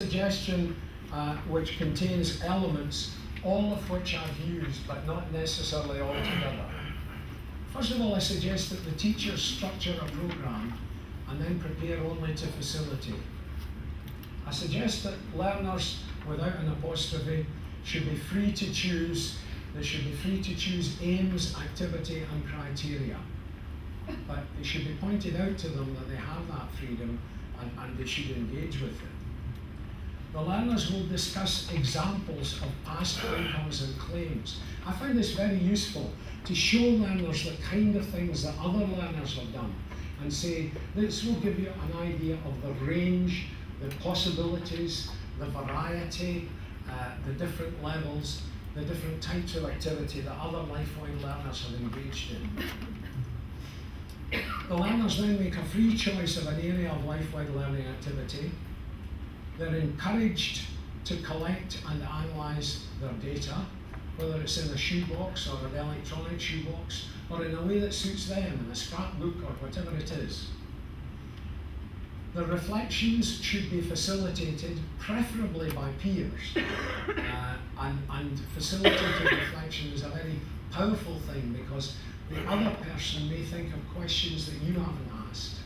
suggestion which contains elements, all of which I've used, but not necessarily all together. First of all, I suggest that the teachers structure a program and then prepare only to facilitate. I suggest that learners, without an apostrophe, should be free to choose. They should be free to choose aims, activity, and criteria. But it should be pointed out to them that they have that freedom and they should engage with it. The learners will discuss examples of past outcomes and claims. I find this very useful to show learners the kind of things that other learners have done and say, this will give you an idea of the range, the possibilities, the variety, the different levels, the different types of activity that other lifeline learners have engaged in. The learners then make a free choice of an area of lifeline learning activity. They're encouraged to collect and analyse their data, whether it's in a shoebox or an electronic shoebox, or in a way that suits them, in a scrapbook or whatever it is. The reflections should be facilitated, preferably by peers. And facilitated reflection is a very powerful thing because the other person may think of questions that you haven't asked.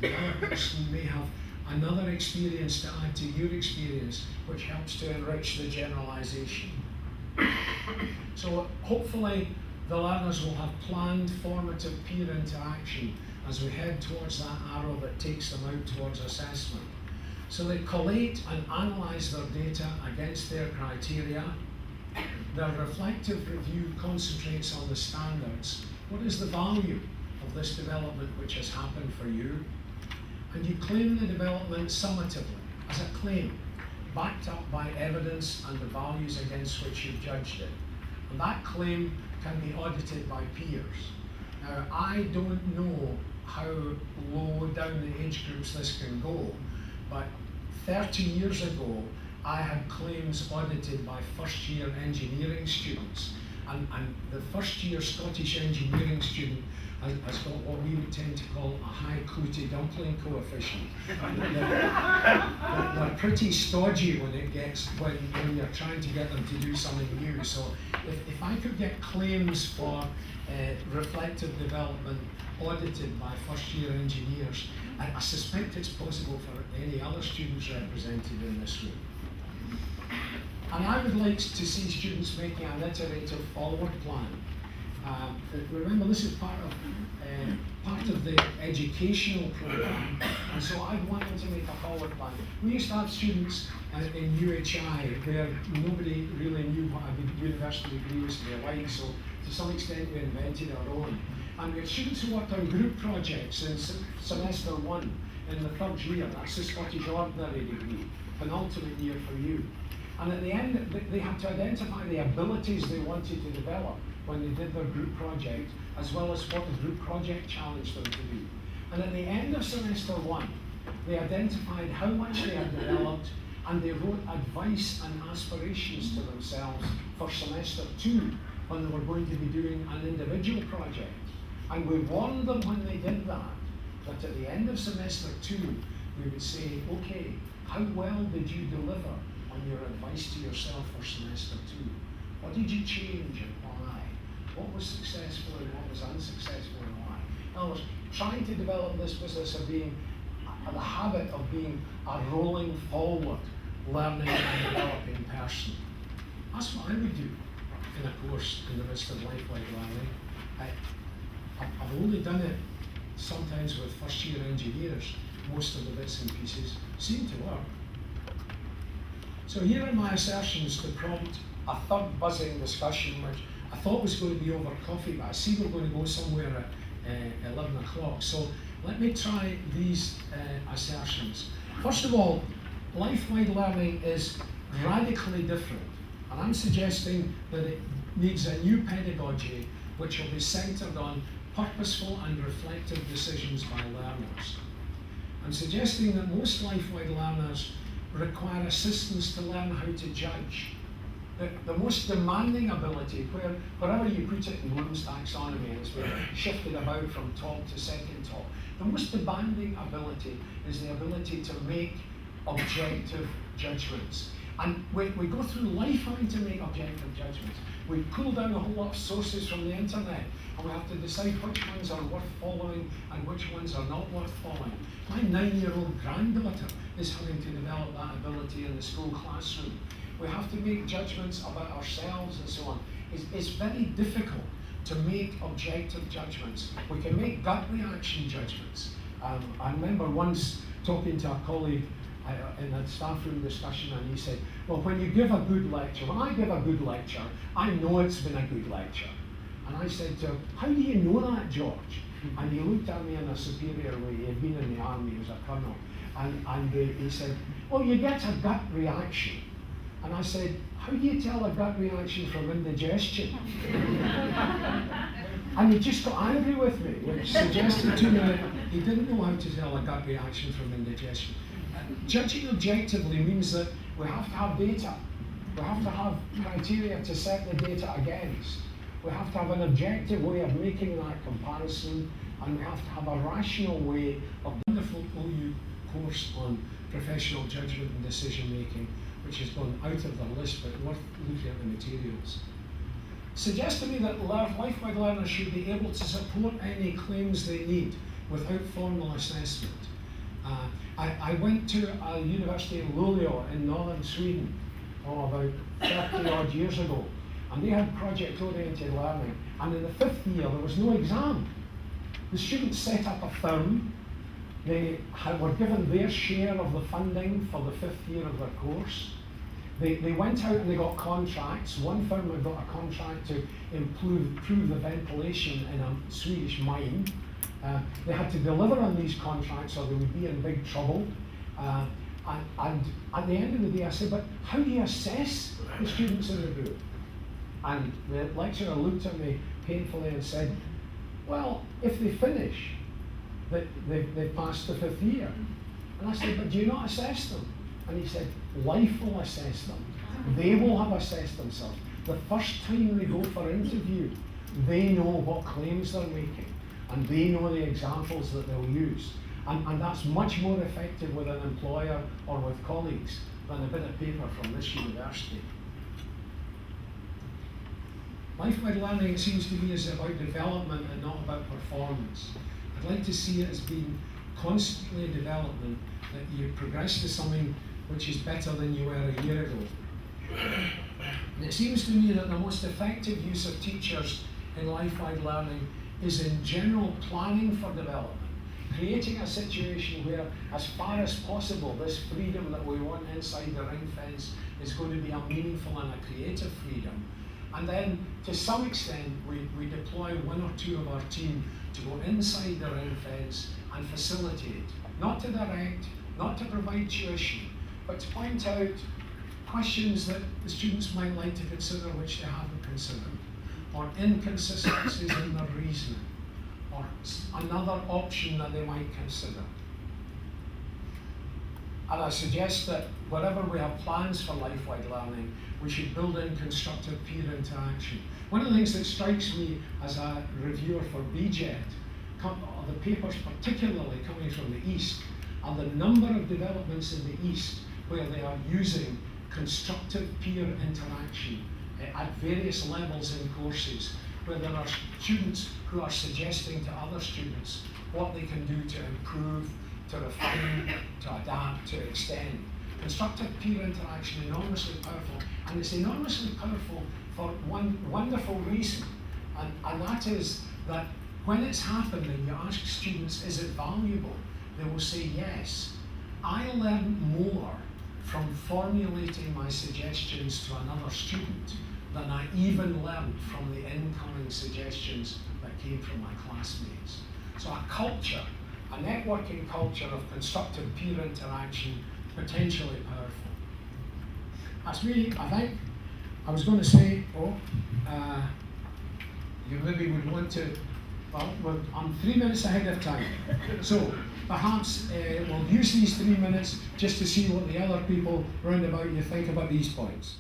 The other person may have another experience to add to your experience, which helps to enrich the generalization. So hopefully the learners will have planned formative peer interaction as we head towards that arrow that takes them out towards assessment. So they collate and analyse their data against their criteria. Their reflective review concentrates on the standards. What is the value of this development which has happened for you? And you claim the development summatively, as a claim, backed up by evidence and the values against which you've judged it. And that claim can be audited by peers. Now, I don't know how low down the age groups this can go, but 30 years ago, I had claims audited by first-year engineering students, and the first-year Scottish engineering student has got what we would tend to call a high cootie dumpling coefficient. They're pretty stodgy when you're trying to get them to do something new. So if I could get claims for reflective development audited by first-year engineers, I suspect it's possible for any other students represented in this room. And I would like to see students making an iterative forward plan. Remember, this is part of the educational program, and so I want them to make a forward plan. We used to have students in UHI where nobody really knew what a university degree was to be like, so to some extent we invented our own. And we had students who worked on group projects in semester 1 in the third year. That's the Scottish Ordinary degree, penultimate year for you. And at the end, they had to identify the abilities they wanted to develop when they did their group project, as well as what the group project challenged them to do. And at the end of semester 1, they identified how much they had developed, and they wrote advice and aspirations to themselves for semester 2, when they were going to be doing an individual project. And we warned them when they did that at the end of semester 2, we would say, okay, how well did you deliver on your advice to yourself for semester 2? What did you change and why? What was successful and what was unsuccessful and why? In other words, trying to develop this business of being, the habit of being a rolling forward, learning and developing person. That's what I would do in a course in the midst of lifelike learning. I've only done it sometimes with first-year engineers. Most of the bits and pieces seem to work. So here are my assertions to prompt a third buzzing discussion, which I thought was going to be over coffee, but I see we're going to go somewhere at 11 o'clock. So let me try these assertions. First of all, lifelike learning is radically different, and I'm suggesting that it needs a new pedagogy which will be centred on purposeful and reflective decisions by learners. I'm suggesting that most lifelike learners require assistance to learn how to judge. The most demanding ability, wherever you put it in Bloom's taxonomy, it's been shifted about from top to second top. The most demanding ability is the ability to make objective judgments. And we go through life having to make objective judgments. We pull down a whole lot of sources from the internet, and we have to decide which ones are worth following and which ones are not worth following. My 9-year-old granddaughter is having to develop that ability in the school classroom. We have to make judgments about ourselves and so on. It's very difficult to make objective judgments. We can make gut reaction judgments. I remember once talking to a colleague in a staff room discussion, and he said, well, when you give a good lecture, when I give a good lecture, I know it's been a good lecture. And I said to him, how do you know that, George? And he looked at me in a superior way. He had been in the army, he was a colonel. And he said, oh, you get a gut reaction. And I said, how do you tell a gut reaction from indigestion? And he just got angry with me, which suggested to me that he didn't know how to tell a gut reaction from indigestion. Judging objectively means that we have to have data. We have to have criteria to set the data against. We have to have an objective way of making that comparison, and we have to have a rational way of wonderful OU course on professional judgment and decision making, which has gone out of the list, but worth looking at the materials. Suggests to me that life-wide learners should be able to support any claims they need without formal assessment. I went to a university in Luleå in northern Sweden about 30 odd years ago, and they had project-oriented learning, and in the 5th year there was no exam. The students set up a firm, they were given their share of the funding for the 5th year of their course. They went out and they got contracts. One firm had got a contract to improve the ventilation in a Swedish mine. They had to deliver on these contracts or they would be in big trouble. And at the end of the day I said, but how do you assess the students in the group? And the lecturer looked at me painfully and said, well, if they finish, they passed the 5th year. And I said, but do you not assess them? And he said, life will assess them. They will have assessed themselves. The first time they go for interview, they know what claims they're making, and they know the examples that they'll use. And that's much more effective with an employer or with colleagues than a bit of paper from this university. Life-wide learning, it seems to me, is about development and not about performance. I'd like to see it as being constantly a development, that you progress to something which is better than you were a year ago. And it seems to me that the most effective use of teachers in life-wide learning is in general planning for development, creating a situation where, as far as possible, this freedom that we want inside the ring fence is going to be a meaningful and a creative freedom. And then, to some extent, we deploy one or two of our team to go inside the ring fence and facilitate, not to direct, not to provide tuition, but to point out questions that the students might like to consider which they haven't considered, or inconsistencies in their reasoning, or another option that they might consider. And I suggest that wherever we have plans for life-wide learning, we should build in constructive peer interaction. One of the things that strikes me as a reviewer for BJET, the papers particularly coming from the East, are the number of developments in the East where they are using constructive peer interaction at various levels in courses, where there are students who are suggesting to other students what they can do to improve, to refine, to adapt, to extend. Constructive peer interaction is enormously powerful, and it's enormously powerful for one wonderful reason, and that is that when it's happened and you ask students, is it valuable? They will say yes. I learn more from formulating my suggestions to another student than I even learned from the incoming suggestions that came from my classmates. So a culture, a networking culture of constructive peer interaction, potentially powerful. That's me, I think. I was going to say, you maybe would want to, well, I'm 3 minutes ahead of time. So perhaps we'll use these 3 minutes just to see what the other people round about you think about these points.